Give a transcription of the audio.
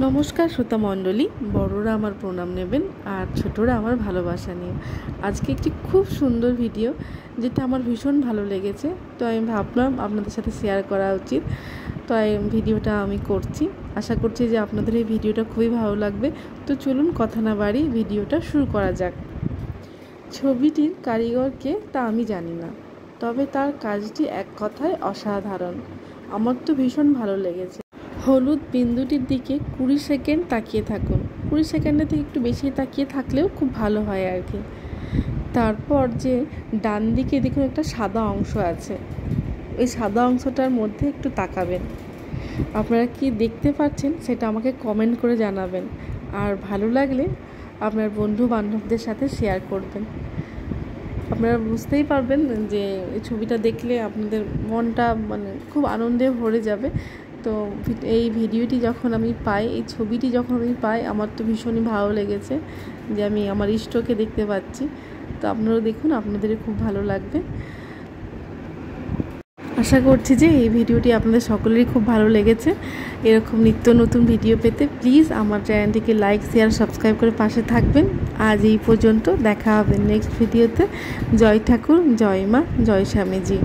নমস্কার শ্রোতা মণ্ডলী, বড়রা আমার প্রণাম নেবেন আর ছোটরা আমার ভালোবাসা নিয়ে। আজকে একটি খুব সুন্দর ভিডিও যেটা আমার ভীষণ ভালো লেগেছে, তো আমি ভাবলাম আপনাদের সাথে শেয়ার করা উচিত। তো এই ভিডিওটা আমি করছি, আশা করছি যে আপনাদের এই ভিডিওটা খুবই ভালো লাগবে। তো চলুন কথা না বাড়িয়ে ভিডিওটা শুরু করা যাক। ছবিটির কারিগরকে তা আমি জানি না, তবে তার কাজটি এক কথায় অসাধারণ। আমার তো ভীষণ ভালো লেগেছে। হলুদ বিন্দুটির দিকে 20 সেকেন্ড তাকিয়ে থাকুন। 20 সেকেন্ডের থেকে একটু বেশি তাকিয়ে থাকলেও খুব ভালো হয় আর কি। তারপর যে ডান দিকে দেখুন একটা সাদা অংশ আছে, ওই সাদা অংশটার মধ্যে একটু তাকাবেন। আপনারা কি দেখতে পাচ্ছেন সেটা আমাকে কমেন্ট করে জানাবেন, আর ভালো লাগলে আপনার বন্ধু বান্ধবদের সাথে শেয়ার করবেন। আপনারা বুঝতেই পারবেন যে এই ছবিটা দেখলে আপনাদের মনটা খুব আনন্দে ভরে যাবে। তো এই ভিডিওটি যখন আমি পাই, এই ছবিটি যখন আমি পাই, আমার তো ভীষণই ভালো লেগেছে যে আমি আমার ইষ্টকে দেখতে পাচ্ছি। তো আপনারা দেখুন, আপনাদের খুব ভালো লাগবে। আশা করছি যে এই ভিডিওটি আপনাদের সকলেরই খুব ভালো লেগেছে। এরকম নিত্য নতুন ভিডিও পেতে প্লিজ আমার চ্যানেলটিকে লাইক, শেয়ার, সাবস্ক্রাইব করে পাশে থাকবেন। আজ এই পর্যন্ত, দেখা হবে নেক্সট ভিডিওতে। জয় ঠাকুর, জয় মা, জয় স্বামীজি।